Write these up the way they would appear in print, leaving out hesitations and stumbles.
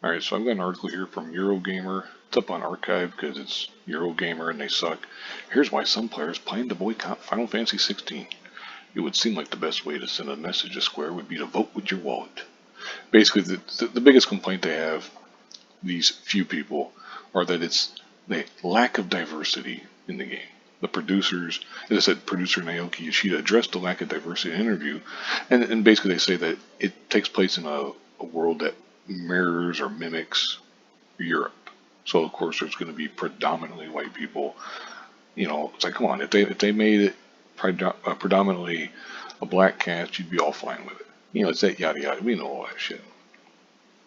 Alright, so I've got an article here from Eurogamer. It's up on archive because it's Eurogamer and they suck. Here's why some players plan to boycott Final Fantasy 16. It would seem like the best way to send a message to Square would be to vote with your wallet. Basically, the biggest complaint they have, these few people, are that it's the lack of diversity in the game. The producers, as I said, producer Naoki Yoshida addressed the lack of diversity in an interview, and basically they say that it takes place in a world that mirrors or mimics Europe. So of course there's going to be predominantly white people. You know, it's like, come on, if they made it predominantly a black cast, you'd be all fine with it. You know, it's that yada yada. We know all that shit.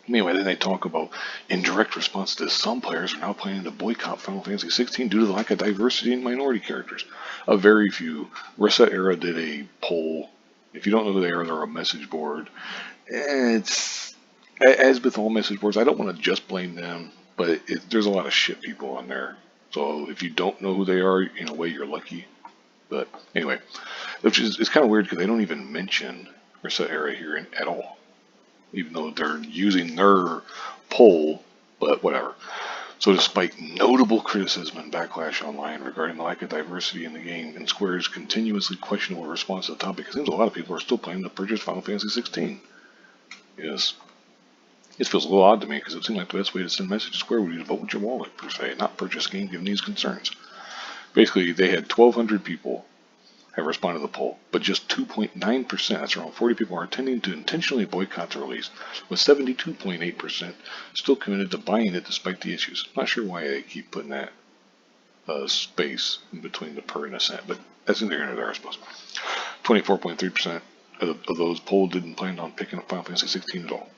Anyway, then they talk about in direct response to this, some players are now planning to boycott Final Fantasy 16 due to the lack of diversity in minority characters. A very few. Reset Era did a poll. If you don't know who they are, they're a message board. It's as with all message boards. I don't want to just blame them, but there's a lot of shit people on there. So if you don't know who they are, in a way you're lucky. But anyway, which is it's kind of weird because they don't even mention Reset Era here at all, even though they're using their poll, but whatever. So despite notable criticism and backlash online regarding the lack of diversity in the game and Square's continuously questionable response to the topic, it seems a lot of people are still planning to purchase Final Fantasy 16. Yes. It feels a little odd to me because it seemed like the best way to send a message to Square would be to vote with your wallet, per se, not purchase a game given these concerns. Basically, they had 1,200 people have responded to the poll, but just 2.9%, that's around 40 people, are intending to intentionally boycott the release, with 72.8% still committed to buying it despite the issues. Not sure why they keep putting that space in between the per and the cent, but that's in there, I suppose. 24.3% of those polled didn't plan on picking up Final Fantasy 16 at all.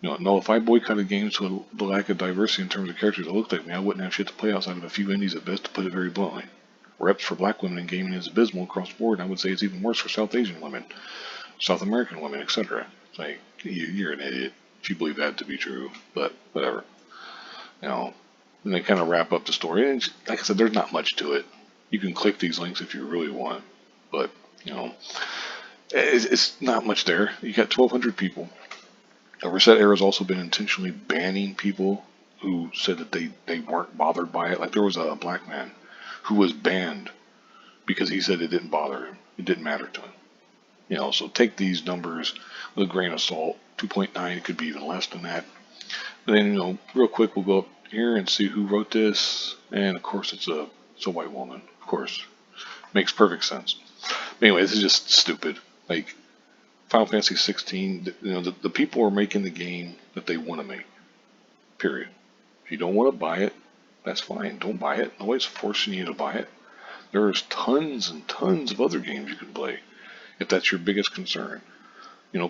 No, if I boycotted games with the lack of diversity in terms of characters that looked like me, I wouldn't have shit to play outside of a few indies at best, to put it very bluntly. Reps for black women in gaming is abysmal across the board, and I would say it's even worse for South Asian women, South American women, etc. It's like, you're an idiot if you believe that to be true, but whatever. And they kind of wrap up the story, and like I said, there's not much to it. You can click these links if you really want, but, it's not much there. You got 1,200 people. Reset Era has also been intentionally banning people who said that they weren't bothered by it. Like there was a black man who was banned because he said it didn't bother him. It didn't matter to him. So take these numbers with a grain of salt. 2.9, it could be even less than that. But then, real quick, we'll go up here and see who wrote this. And of course, it's a white woman. Of course, makes perfect sense. But anyway, this is just stupid. Like, Final Fantasy 16, the people are making the game that they want to make. Period. If you don't want to buy it, that's fine. Don't buy it. Nobody's forcing you to buy it. There's tons and tons of other games you can play if that's your biggest concern.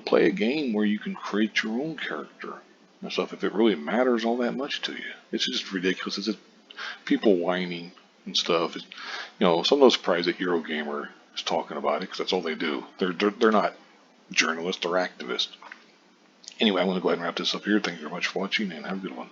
Play a game where you can create your own character and stuff if it really matters all that much to you. It's just ridiculous. It's just people whining and stuff. So I'm no surprise that Eurogamer is talking about it because that's all they do. They're not journalists or activists. Anyway, I'm going to go ahead and wrap this up here. Thank you very much for watching and have a good one.